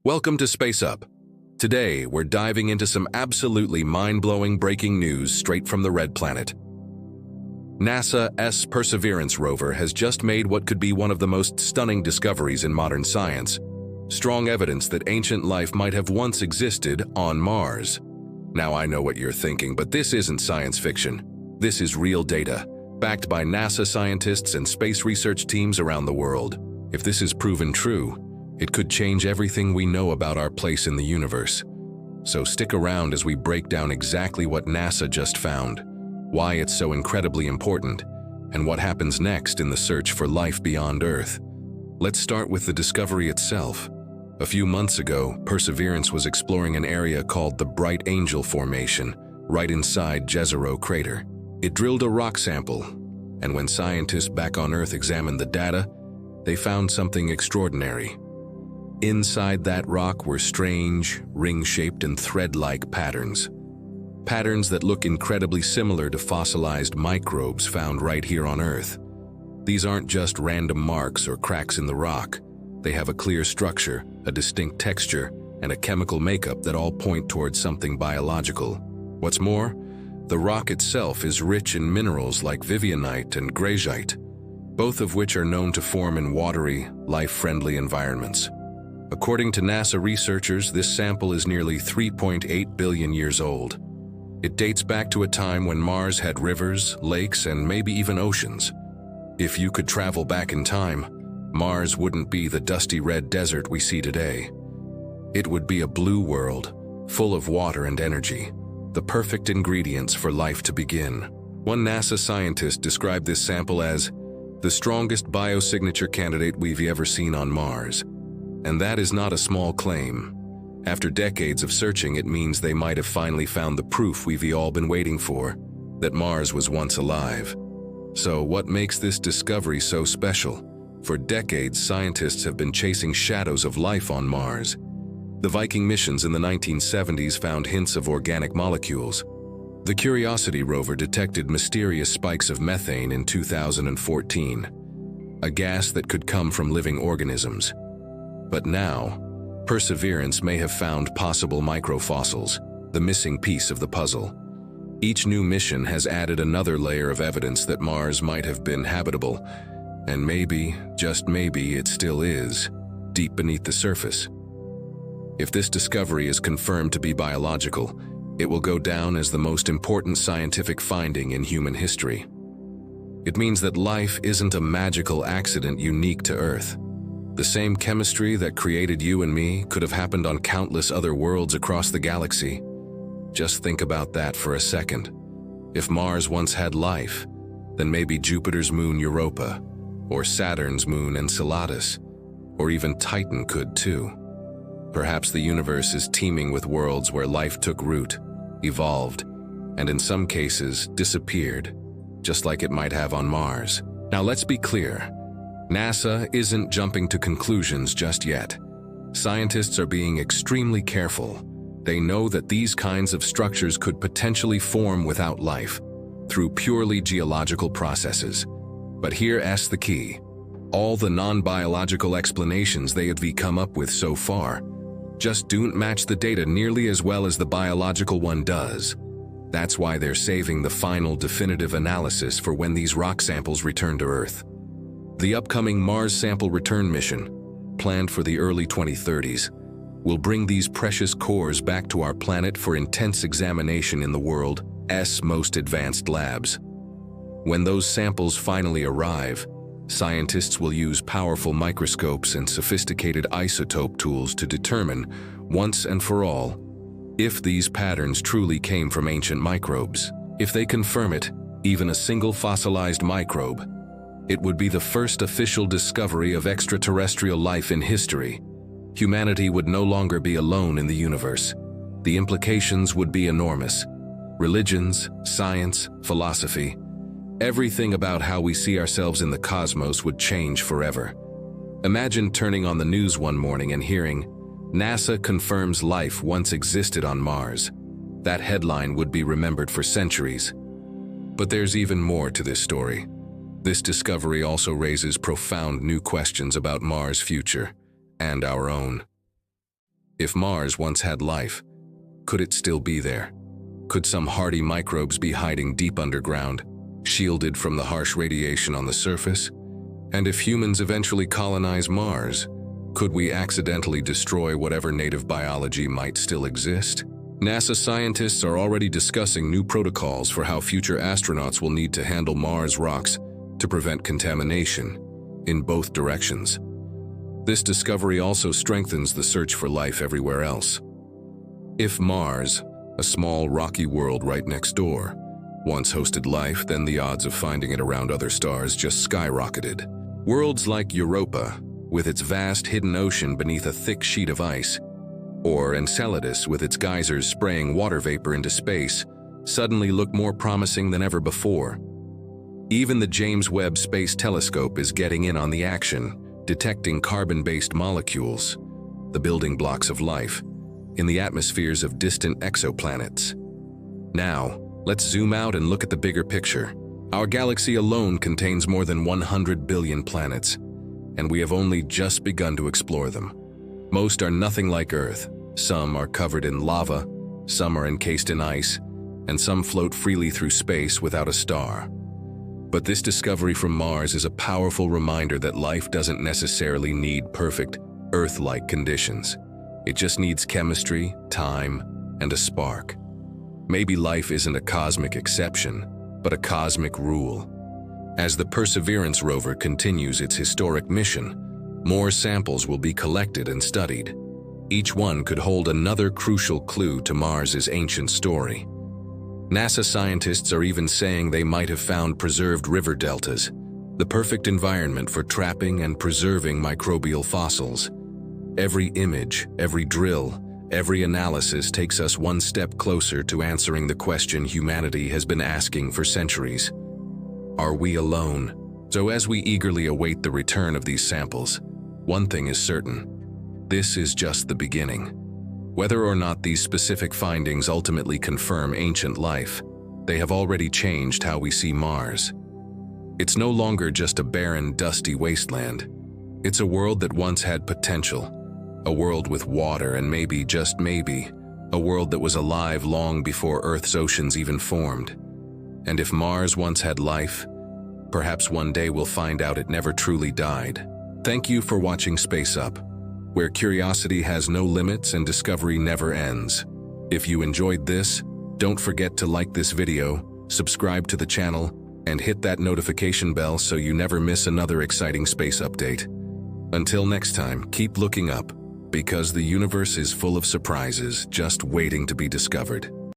Welcome to Space Up. Today, we're diving into some absolutely mind-blowing breaking news straight from the Red Planet. NASA's Perseverance rover has just made what could be one of the most stunning discoveries in modern science. Strong evidence that ancient life might have once existed on Mars. Now I know what you're thinking, but this isn't science fiction. This is real data, backed by NASA scientists and space research teams around the world. If this is proven true, it could change everything we know about our place in the universe. So stick around as we break down exactly what NASA just found, why it's so incredibly important, and what happens next in the search for life beyond Earth. Let's start with the discovery itself. A few months ago, Perseverance was exploring an area called the Bright Angel Formation, right inside Jezero crater. It drilled a rock sample, and when scientists back on Earth examined the data, they found something extraordinary. Inside that rock were strange, ring-shaped and thread-like patterns. Patterns that look incredibly similar to fossilized microbes found right here on Earth. These aren't just random marks or cracks in the rock. They have a clear structure, a distinct texture, and a chemical makeup that all point towards something biological. What's more, the rock itself is rich in minerals like vivianite and greigite, both of which are known to form in watery, life-friendly environments. According to NASA researchers, this sample is nearly 3.8 billion years old. It dates back to a time when Mars had rivers, lakes, and maybe even oceans. If you could travel back in time, Mars wouldn't be the dusty red desert we see today. It would be a blue world, full of water and energy, the perfect ingredients for life to begin. One NASA scientist described this sample as the strongest biosignature candidate we've ever seen on Mars. And that is not a small claim. After decades of searching, it means they might have finally found the proof we've all been waiting for, that Mars was once alive. So what makes this discovery so special? For decades, scientists have been chasing shadows of life on Mars. The Viking missions in the 1970s found hints of organic molecules. The Curiosity rover detected mysterious spikes of methane in 2014, a gas that could come from living organisms. But now, Perseverance may have found possible microfossils, the missing piece of the puzzle. Each new mission has added another layer of evidence that Mars might have been habitable, and maybe, just maybe, it still is, deep beneath the surface. If this discovery is confirmed to be biological, it will go down as the most important scientific finding in human history. It means that life isn't a magical accident unique to Earth. The same chemistry that created you and me could have happened on countless other worlds across the galaxy. Just think about that for a second. If Mars once had life, then maybe Jupiter's moon Europa, or Saturn's moon Enceladus, or even Titan could too. Perhaps the universe is teeming with worlds where life took root, evolved, and in some cases disappeared, just like it might have on Mars. Now let's be clear. NASA isn't jumping to conclusions just yet. Scientists are being extremely careful. They know that these kinds of structures could potentially form without life, through purely geological processes. But here's the key. All the non-biological explanations they have come up with so far just don't match the data nearly as well as the biological one does. That's why they're saving the final definitive analysis for when these rock samples return to Earth. The upcoming Mars sample return mission, planned for the early 2030s, will bring these precious cores back to our planet for intense examination in the world's most advanced labs. When those samples finally arrive, scientists will use powerful microscopes and sophisticated isotope tools to determine, once and for all, if these patterns truly came from ancient microbes. If they confirm it, even a single fossilized microbe, it would be the first official discovery of extraterrestrial life in history. Humanity would no longer be alone in the universe. The implications would be enormous. Religions, science, philosophy, everything about how we see ourselves in the cosmos would change forever. Imagine turning on the news one morning and hearing, NASA confirms life once existed on Mars. That headline would be remembered for centuries. But there's even more to this story. This discovery also raises profound new questions about Mars' future and our own. If Mars once had life, could it still be there? Could some hardy microbes be hiding deep underground, shielded from the harsh radiation on the surface? And if humans eventually colonize Mars, could we accidentally destroy whatever native biology might still exist? NASA scientists are already discussing new protocols for how future astronauts will need to handle Mars rocks to prevent contamination in both directions. This discovery also strengthens the search for life everywhere else. If Mars, a small rocky world right next door, once hosted life, then the odds of finding it around other stars just skyrocketed. Worlds like Europa, with its vast hidden ocean beneath a thick sheet of ice, or Enceladus with its geysers spraying water vapor into space, suddenly look more promising than ever before. Even the James Webb Space Telescope is getting in on the action, detecting carbon-based molecules, the building blocks of life, in the atmospheres of distant exoplanets. Now, let's zoom out and look at the bigger picture. Our galaxy alone contains more than 100 billion planets, and we have only just begun to explore them. Most are nothing like Earth. Some are covered in lava, some are encased in ice, and some float freely through space without a star. But this discovery from Mars is a powerful reminder that life doesn't necessarily need perfect, Earth-like conditions. It just needs chemistry, time, and a spark. Maybe life isn't a cosmic exception, but a cosmic rule. As the Perseverance rover continues its historic mission, more samples will be collected and studied. Each one could hold another crucial clue to Mars's ancient story. NASA scientists are even saying they might have found preserved river deltas, the perfect environment for trapping and preserving microbial fossils. Every image, every drill, every analysis takes us one step closer to answering the question humanity has been asking for centuries. Are we alone? So as we eagerly await the return of these samples, one thing is certain: this is just the beginning. Whether or not these specific findings ultimately confirm ancient life, they have already changed how we see Mars. It's no longer just a barren, dusty wasteland. It's a world that once had potential, a world with water and maybe, just maybe, a world that was alive long before Earth's oceans even formed. And if Mars once had life, perhaps one day we'll find out it never truly died. Thank you for watching Space Up, where curiosity has no limits and discovery never ends. If you enjoyed this, don't forget to like this video, subscribe to the channel, and hit that notification bell so you never miss another exciting space update. Until next time, keep looking up, because the universe is full of surprises just waiting to be discovered.